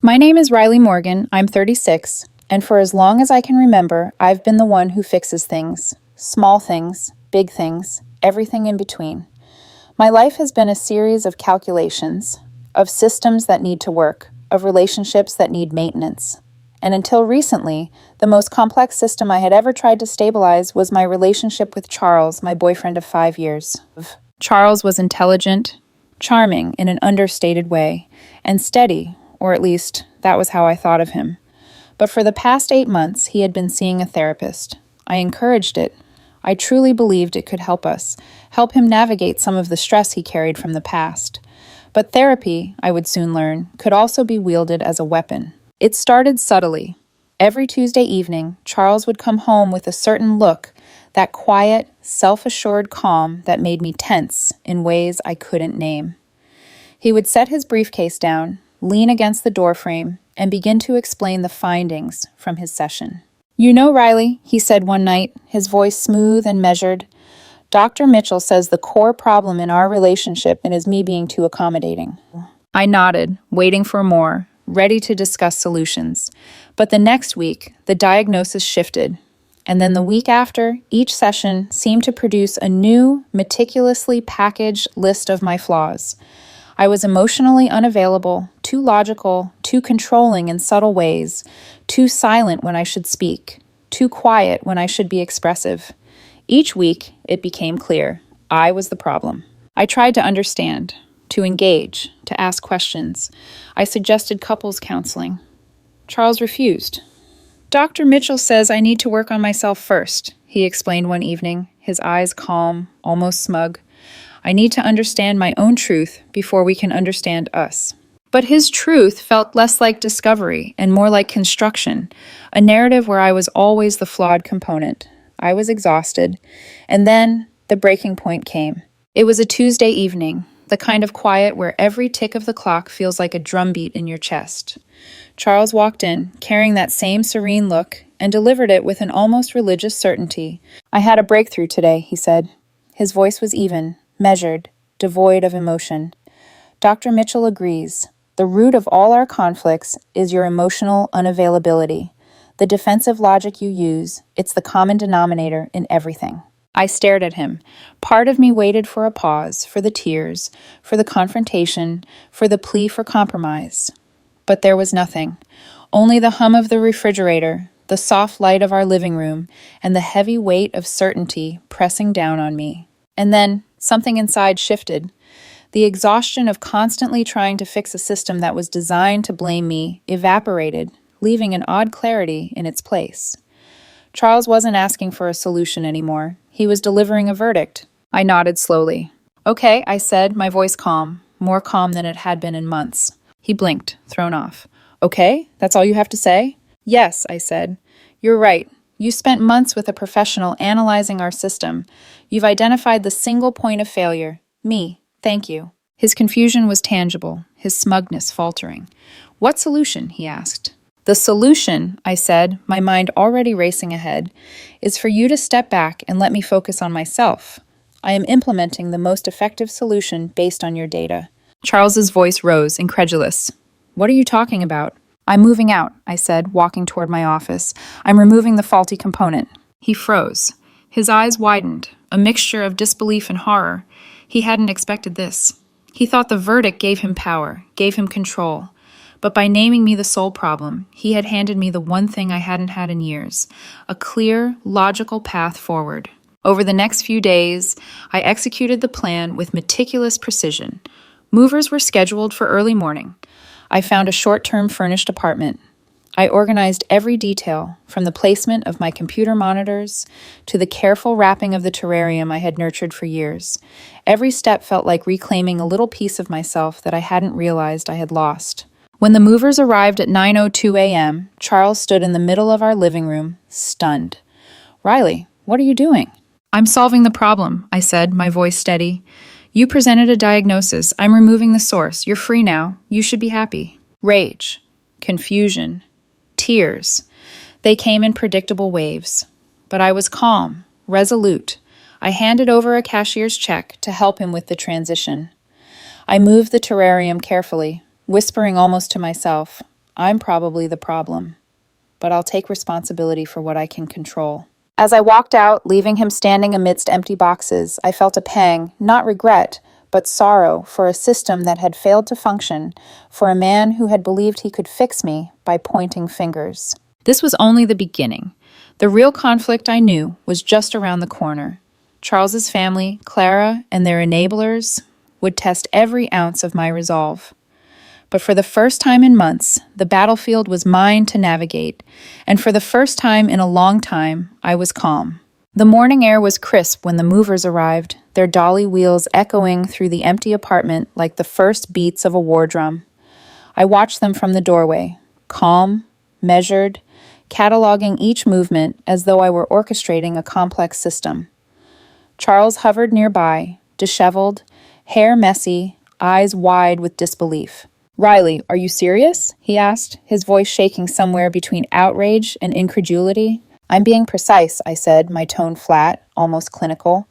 My name is Riley Morgan. I'm 36, and for as long as I can remember, I've been the one who fixes things. Small things, big things, everything in between. My life has been a series of calculations, of systems that need to work, of relationships that need maintenance. And until recently, the most complex system I had ever tried to stabilize was my relationship with Charles, my boyfriend of 5 years. Charles was intelligent, charming in an understated way, and steady, or at least that was how I thought of him. But for the past 8 months, he had been seeing a therapist. I encouraged it. I truly believed it could help us, help him navigate some of the stress he carried from the past. But therapy, I would soon learn, could also be wielded as a weapon. It started subtly. Every Tuesday evening, Charles would come home with a certain look, that quiet, self-assured calm that made me tense in ways I couldn't name. He would set his briefcase down, lean against the doorframe, and begin to explain the findings from his session. "You know, Riley," he said one night, his voice smooth and measured, "Dr. Mitchell says the core problem in our relationship is me being too accommodating." I nodded, waiting for more, ready to discuss solutions. But the next week, the diagnosis shifted. And then the week after, each session seemed to produce a new, meticulously packaged list of my flaws. I was emotionally unavailable, too logical, too controlling in subtle ways, too silent when I should speak, too quiet when I should be expressive. Each week, it became clear I was the problem. I tried to understand, to engage, to ask questions. I suggested couples counseling. Charles refused. "Dr. Mitchell says I need to work on myself first," he explained one evening, his eyes calm, almost smug. "I need to understand my own truth before we can understand us." But his truth felt less like discovery and more like construction, a narrative where I was always the flawed component. I was exhausted, and then the breaking point came. It was a Tuesday evening, the kind of quiet where every tick of the clock feels like a drumbeat in your chest. Charles walked in, carrying that same serene look, and delivered it with an almost religious certainty. "I had a breakthrough today," he said. His voice was even, measured, devoid of emotion. "Dr. Mitchell agrees. The root of all our conflicts is your emotional unavailability. The defensive logic you use, it's the common denominator in everything." I stared at him. Part of me waited for a pause, for the tears, for the confrontation, for the plea for compromise. But there was nothing. Only the hum of the refrigerator, the soft light of our living room, and the heavy weight of certainty pressing down on me. And then something inside shifted. The exhaustion of constantly trying to fix a system that was designed to blame me evaporated, leaving an odd clarity in its place. Charles wasn't asking for a solution anymore. He was delivering a verdict. I nodded slowly. "Okay," I said, my voice calm, more calm than it had been in months. He blinked, thrown off. "Okay? That's all you have to say?" "Yes," I said. "You're right. You spent months with a professional analyzing our system. You've identified the single point of failure. Me. Thank you." His confusion was tangible, his smugness faltering. "What solution?" he asked. "The solution," I said, my mind already racing ahead, "is for you to step back and let me focus on myself. I am implementing the most effective solution based on your data." Charles's voice rose, incredulous. "What are you talking about?" "I'm moving out," I said, walking toward my office. "I'm removing the faulty component." He froze. His eyes widened, a mixture of disbelief and horror. He hadn't expected this. He thought the verdict gave him power, gave him control. But by naming me the sole problem, he had handed me the one thing I hadn't had in years, a clear, logical path forward. Over the next few days, I executed the plan with meticulous precision. Movers were scheduled for early morning. I found a short-term furnished apartment. I organized every detail, from the placement of my computer monitors to the careful wrapping of the terrarium I had nurtured for years. Every step felt like reclaiming a little piece of myself that I hadn't realized I had lost. When the movers arrived at 9:02 a.m., Charles stood in the middle of our living room, stunned. "Riley, what are you doing?" "I'm solving the problem," I said, my voice steady. "You presented a diagnosis. I'm removing the source. You're free now. You should be happy." Rage, confusion, tears. They came in predictable waves. But I was calm, resolute. I handed over a cashier's check to help him with the transition. I moved the terrarium carefully, whispering almost to myself, I'm probably the problem, but I'll take responsibility for what I can control. As I walked out, leaving him standing amidst empty boxes, I felt a pang, not regret, but sorrow for a system that had failed to function, for a man who had believed he could fix me by pointing fingers. This was only the beginning. The real conflict, I knew, was just around the corner. Charles's family, Clara, and their enablers would test every ounce of my resolve. But for the first time in months, the battlefield was mine to navigate, and for the first time in a long time, I was calm. The morning air was crisp when the movers arrived, their dolly wheels echoing through the empty apartment like the first beats of a war drum. I watched them from the doorway, calm, measured, cataloging each movement as though I were orchestrating a complex system. Charles hovered nearby, disheveled, hair messy, eyes wide with disbelief. "Riley, are you serious?" he asked, his voice shaking somewhere between outrage and incredulity. "I'm being precise," I said, my tone flat, almost clinical.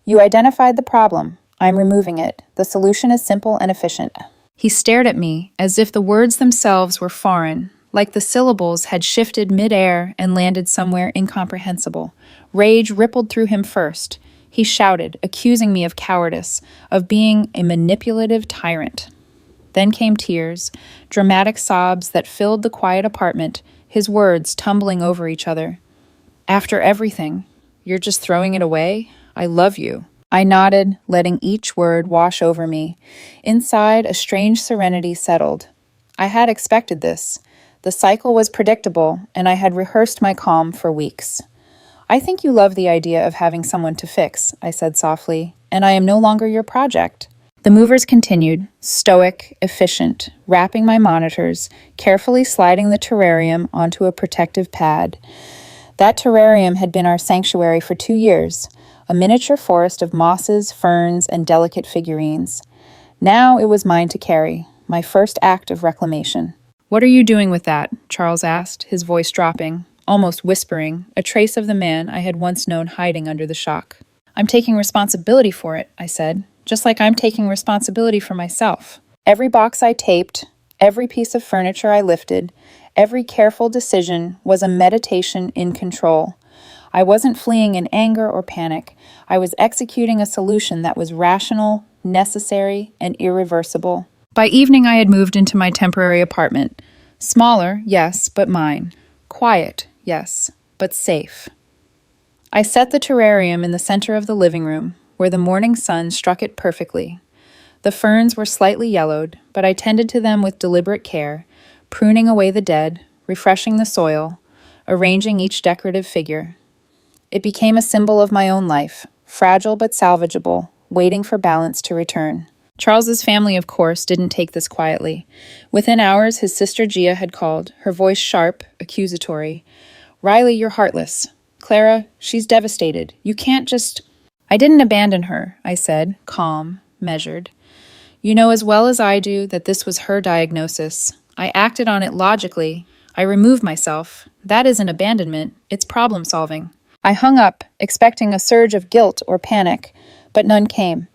"You identified the problem. I'm removing it. The solution is simple and efficient." He stared at me as if the words themselves were foreign, like the syllables had shifted mid-air and landed somewhere incomprehensible. Rage rippled through him first. He shouted, accusing me of cowardice, of being a manipulative tyrant. Then came tears, dramatic sobs that filled the quiet apartment, his words tumbling over each other. "After everything, you're just throwing it away? I love you." I nodded, letting each word wash over me. Inside, a strange serenity settled. I had expected this. The cycle was predictable, and I had rehearsed my calm for weeks. "I think you love the idea of having someone to fix," I said softly, "and I am no longer your project." The movers continued, stoic, efficient, wrapping my monitors, carefully sliding the terrarium onto a protective pad. That terrarium had been our sanctuary for 2 years, a miniature forest of mosses, ferns, and delicate figurines. Now it was mine to carry, my first act of reclamation. "What are you doing with that?" Charles asked, his voice dropping, almost whispering, a trace of the man I had once known hiding under the shock. "I'm taking responsibility for it," I said, just like I'm taking responsibility for myself. Every box I taped, every piece of furniture I lifted, every careful decision was a meditation in control. I wasn't fleeing in anger or panic. I was executing a solution that was rational, necessary, and irreversible. By evening, I had moved into my temporary apartment. Smaller, yes, but mine. Quiet, yes, but safe. I set the terrarium in the center of the living room, where the morning sun struck it perfectly. The ferns were slightly yellowed, but I tended to them with deliberate care, pruning away the dead, refreshing the soil, arranging each decorative figure. It became a symbol of my own life, fragile but salvageable, waiting for balance to return. Charles's family, of course, didn't take this quietly. Within hours, his sister Gia had called, her voice sharp, accusatory. "Riley, you're heartless. Clara, she's devastated. You can't just—" "I didn't abandon her," I said, calm, measured. "You know as well as I do that this was her diagnosis. I acted on it logically. I removed myself. That isn't abandonment, it's problem solving." I hung up, expecting a surge of guilt or panic, but none came.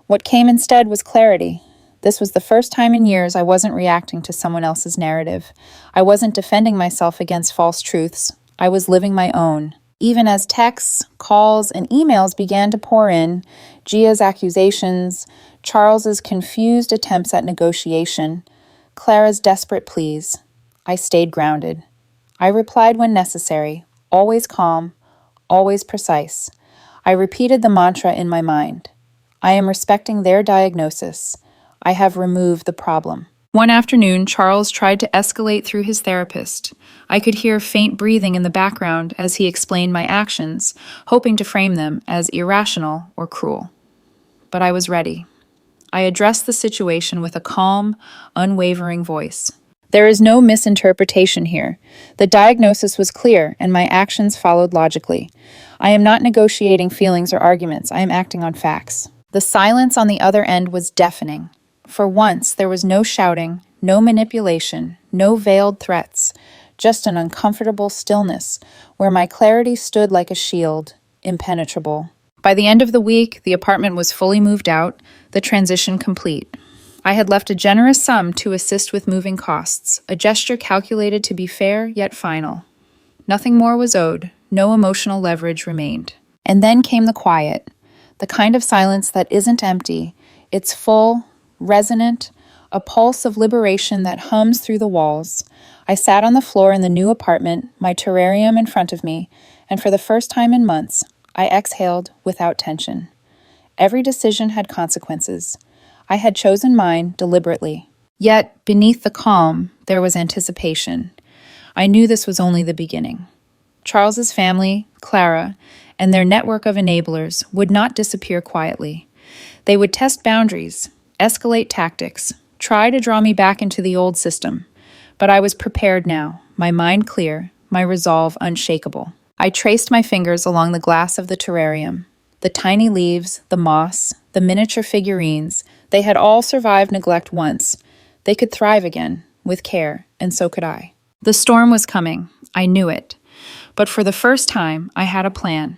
What came instead was clarity. This was the first time in years I wasn't reacting to someone else's narrative. I wasn't defending myself against false truths. I was living my own. Even as texts, calls, and emails began to pour in, Gia's accusations, Charles's confused attempts at negotiation, Clara's desperate pleas, I stayed grounded. I replied when necessary, always calm, always precise. I repeated the mantra in my mind. I am respecting their diagnosis. I have removed the problem. One afternoon, Charles tried to escalate through his therapist. I could hear faint breathing in the background as he explained my actions, hoping to frame them as irrational or cruel. But I was ready. I addressed the situation with a calm, unwavering voice. "There is no misinterpretation here. The diagnosis was clear, and my actions followed logically. I am not negotiating feelings or arguments. I am acting on facts." The silence on the other end was deafening. For once, there was no shouting, no manipulation, no veiled threats, just an uncomfortable stillness, where my clarity stood like a shield, impenetrable. By the end of the week, the apartment was fully moved out, the transition complete. I had left a generous sum to assist with moving costs, a gesture calculated to be fair yet final. Nothing more was owed, no emotional leverage remained. And then came the quiet, the kind of silence that isn't empty. It's full, resonant, a pulse of liberation that hums through the walls. I sat on the floor in the new apartment, my terrarium in front of me, and for the first time in months, I exhaled without tension. Every decision had consequences. I had chosen mine deliberately. Yet, beneath the calm, there was anticipation. I knew this was only the beginning. Charles's family, Clara, and their network of enablers would not disappear quietly. They would test boundaries, escalate tactics, try to draw me back into the old system. But I was prepared now, my mind clear, my resolve unshakable. I traced my fingers along the glass of the terrarium. The tiny leaves, the moss, the miniature figurines, they had all survived neglect once. They could thrive again, with care, and so could I. The storm was coming. I knew it. But for the first time, I had a plan.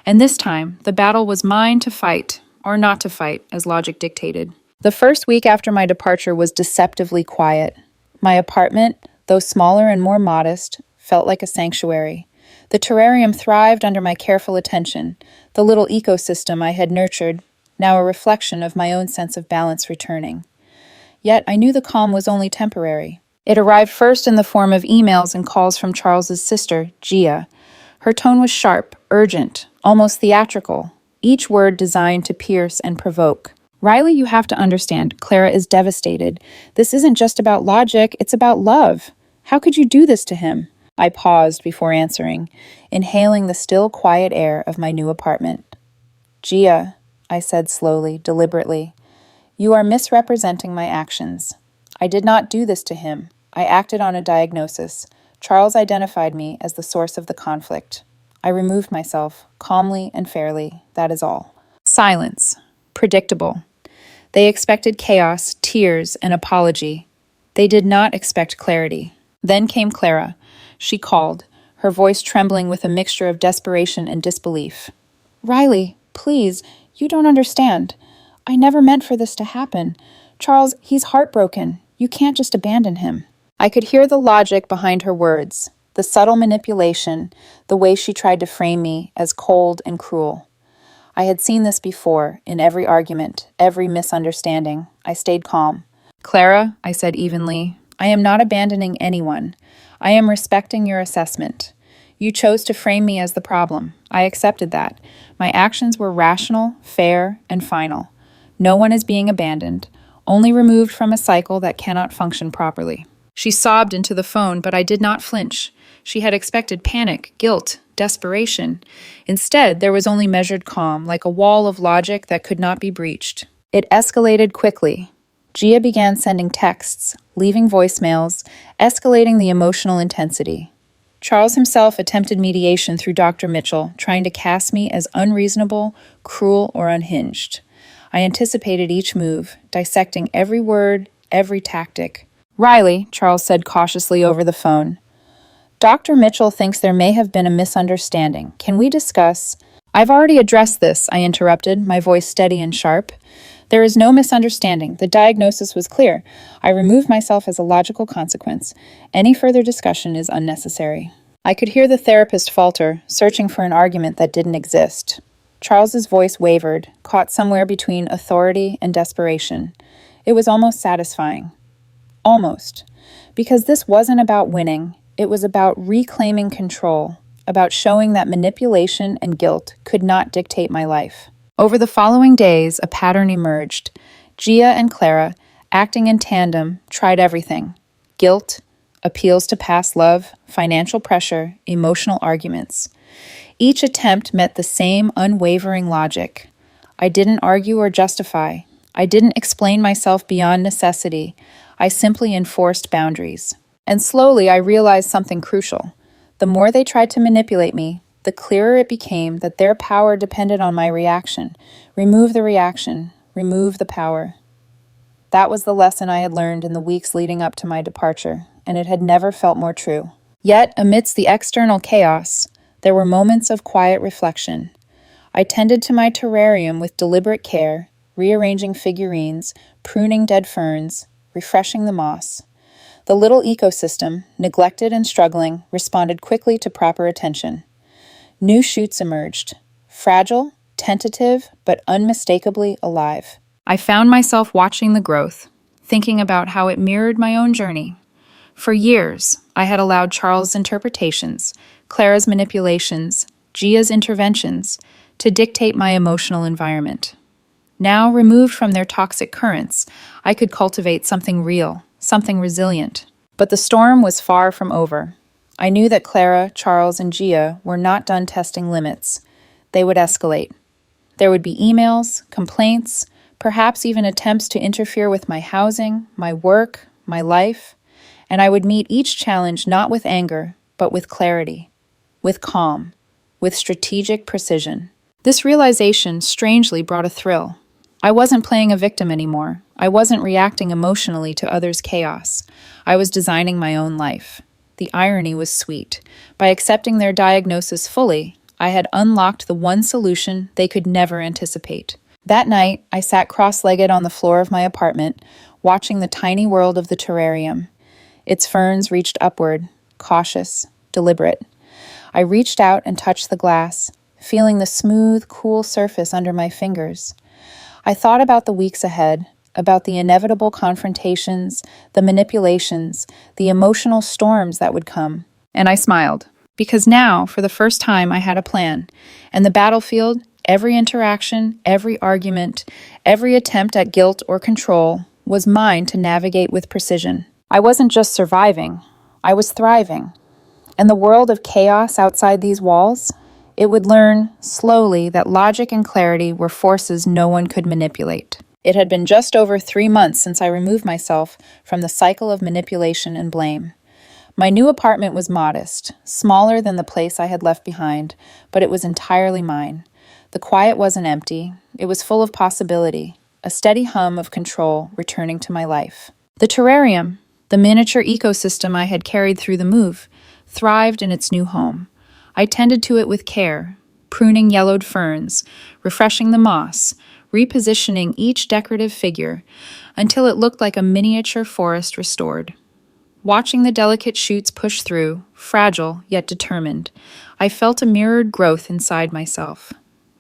And this time, the battle was mine to fight, or not to fight, as logic dictated. The first week after my departure was deceptively quiet. My apartment, though smaller and more modest, felt like a sanctuary. The terrarium thrived under my careful attention, the little ecosystem I had nurtured, now a reflection of my own sense of balance returning. Yet I knew the calm was only temporary. It arrived first in the form of emails and calls from Charles's sister, Gia. Her tone was sharp, urgent, almost theatrical, each word designed to pierce and provoke. Riley, you have to understand, Clara is devastated. This isn't just about logic, it's about love. How could you do this to him? I paused before answering, inhaling the still quiet air of my new apartment. Gia, I said slowly, deliberately, you are misrepresenting my actions. I did not do this to him. I acted on a diagnosis. Charles identified me as the source of the conflict. I removed myself, calmly and fairly, that is all. Silence. Predictable. They expected chaos, tears, and apology. They did not expect clarity. Then came Clara. She called, her voice trembling with a mixture of desperation and disbelief. Riley, please, you don't understand. I never meant for this to happen. Charles, he's heartbroken. You can't just abandon him. I could hear the logic behind her words, the subtle manipulation, the way she tried to frame me as cold and cruel. I had seen this before, in every argument, every misunderstanding. I stayed calm. Clara, I said evenly, I am not abandoning anyone. I am respecting your assessment. You chose to frame me as the problem. I accepted that. My actions were rational, fair, and final. No one is being abandoned, only removed from a cycle that cannot function properly. She sobbed into the phone, but I did not flinch. She had expected panic, guilt, desperation. Instead, there was only measured calm, like a wall of logic that could not be breached. It escalated quickly. Gia began sending texts, leaving voicemails, escalating the emotional intensity. Charles himself attempted mediation through Dr. Mitchell, trying to cast me as unreasonable, cruel, or unhinged. I anticipated each move, dissecting every word, every tactic. Riley, Charles said cautiously over the phone, Dr. Mitchell thinks there may have been a misunderstanding. Can we discuss? I've already addressed this, I interrupted, my voice steady and sharp. There is no misunderstanding. The diagnosis was clear. I removed myself as a logical consequence. Any further discussion is unnecessary. I could hear the therapist falter, searching for an argument that didn't exist. Charles's voice wavered, caught somewhere between authority and desperation. It was almost satisfying. Almost. Because this wasn't about winning. It was about reclaiming control, about showing that manipulation and guilt could not dictate my life. Over the following days, a pattern emerged. Gia and Clara, acting in tandem, tried everything. Guilt, appeals to past love, financial pressure, emotional arguments. Each attempt met the same unwavering logic. I didn't argue or justify. I didn't explain myself beyond necessity. I simply enforced boundaries. And slowly I realized something crucial. The more they tried to manipulate me, the clearer it became that their power depended on my reaction. Remove the reaction, remove the power. That was the lesson I had learned in the weeks leading up to my departure, and it had never felt more true. Yet, amidst the external chaos, there were moments of quiet reflection. I tended to my terrarium with deliberate care, rearranging figurines, pruning dead ferns, refreshing the moss. The little ecosystem, neglected and struggling, responded quickly to proper attention. New shoots emerged, fragile, tentative, but unmistakably alive. I found myself watching the growth, thinking about how it mirrored my own journey. For years, I had allowed Charles' interpretations, Clara's manipulations, Gia's interventions to dictate my emotional environment. Now, removed from their toxic currents, I could cultivate something real, something resilient. But the storm was far from over. I knew that Clara, Charles, and Gia were not done testing limits. They would escalate. There would be emails, complaints, perhaps even attempts to interfere with my housing, my work, my life, and I would meet each challenge not with anger, but with clarity, with calm, with strategic precision. This realization strangely brought a thrill. I wasn't playing a victim anymore. I wasn't reacting emotionally to others' chaos. I was designing my own life. The irony was sweet. By accepting their diagnosis fully, I had unlocked the one solution they could never anticipate. That night, I sat cross-legged on the floor of my apartment, watching the tiny world of the terrarium. Its ferns reached upward, cautious, deliberate. I reached out and touched the glass, feeling the smooth, cool surface under my fingers. I thought about the weeks ahead, about the inevitable confrontations, the manipulations, the emotional storms that would come. And I smiled, because now, for the first time, I had a plan. And the battlefield, every interaction, every argument, every attempt at guilt or control, was mine to navigate with precision. I wasn't just surviving, I was thriving. And the world of chaos outside these walls, it would learn, slowly, that logic and clarity were forces no one could manipulate. It had been just over 3 months since I removed myself from the cycle of manipulation and blame. My new apartment was modest, smaller than the place I had left behind, but it was entirely mine. The quiet wasn't empty, it was full of possibility, a steady hum of control returning to my life. The terrarium, the miniature ecosystem I had carried through the move, thrived in its new home. I tended to it with care, pruning yellowed ferns, refreshing the moss, repositioning each decorative figure until it looked like a miniature forest restored. Watching the delicate shoots push through, fragile yet determined, I felt a mirrored growth inside myself.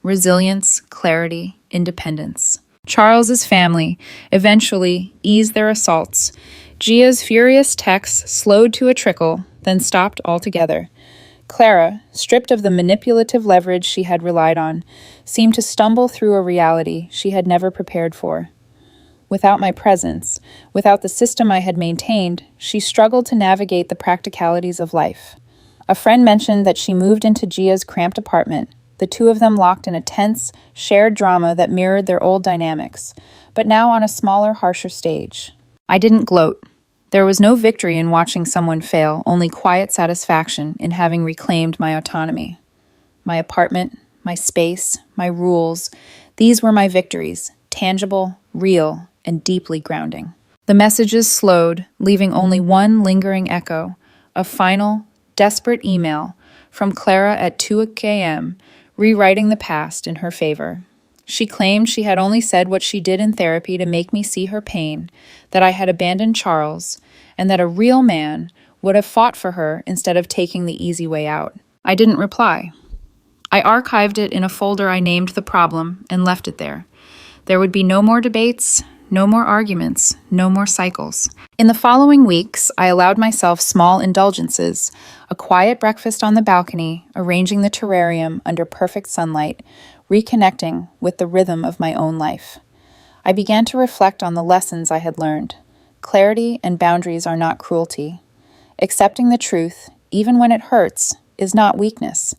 Resilience, clarity, independence. Charles's family eventually eased their assaults. Gia's furious texts slowed to a trickle, then stopped altogether. Clara, stripped of the manipulative leverage she had relied on, seemed to stumble through a reality she had never prepared for. Without my presence, without the system I had maintained, she struggled to navigate the practicalities of life. A friend mentioned that she moved into Gia's cramped apartment, the two of them locked in a tense, shared drama that mirrored their old dynamics, but now on a smaller, harsher stage. I didn't gloat. There was no victory in watching someone fail, only quiet satisfaction in having reclaimed my autonomy. My apartment, my space, my rules, these were my victories, tangible, real, and deeply grounding. The messages slowed, leaving only one lingering echo, a final, desperate email from Clara at 2 a.m., rewriting the past in her favor. She claimed she had only said what she did in therapy to make me see her pain, that I had abandoned Charles, and that a real man would have fought for her instead of taking the easy way out. I didn't reply. I archived it in a folder I named the problem and left it there. There would be no more debates, no more arguments, no more cycles. In the following weeks, I allowed myself small indulgences, a quiet breakfast on the balcony, arranging the terrarium under perfect sunlight, reconnecting with the rhythm of my own life. I began to reflect on the lessons I had learned. Clarity and boundaries are not cruelty. Accepting the truth, even when it hurts, is not weakness.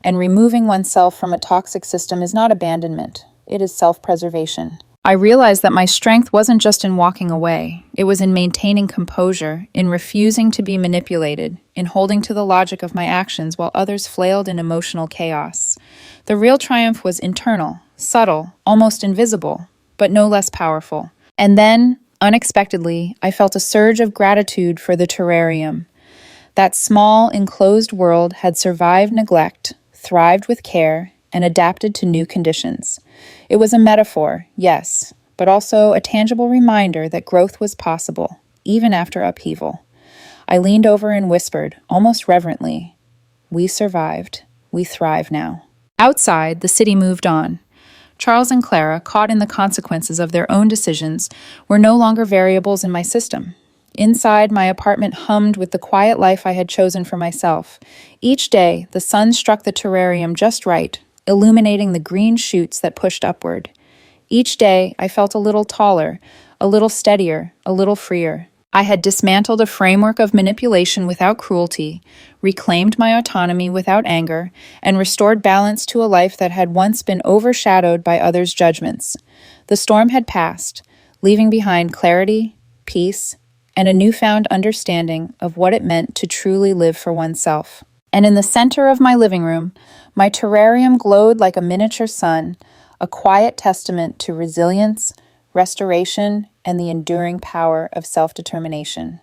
And removing oneself from a toxic system is not abandonment. It is self-preservation. I realized that my strength wasn't just in walking away. It was in maintaining composure, in refusing to be manipulated, in holding to the logic of my actions while others flailed in emotional chaos. The real triumph was internal, subtle, almost invisible, but no less powerful. And then, unexpectedly, I felt a surge of gratitude for the terrarium. That small, enclosed world had survived neglect, thrived with care, and adapted to new conditions. It was a metaphor, yes, but also a tangible reminder that growth was possible, even after upheaval. I leaned over and whispered, almost reverently, "We survived. We thrive now." Outside, the city moved on. Charles and Clara, caught in the consequences of their own decisions, were no longer variables in my system. Inside, my apartment hummed with the quiet life I had chosen for myself. Each day, the sun struck the terrarium just right, illuminating the green shoots that pushed upward. Each day, I felt a little taller, a little steadier, a little freer. I had dismantled a framework of manipulation without cruelty, reclaimed my autonomy without anger, and restored balance to a life that had once been overshadowed by others' judgments. The storm had passed, leaving behind clarity, peace, and a newfound understanding of what it meant to truly live for oneself. And in the center of my living room, my terrarium glowed like a miniature sun, a quiet testament to resilience, restoration, and the enduring power of self-determination.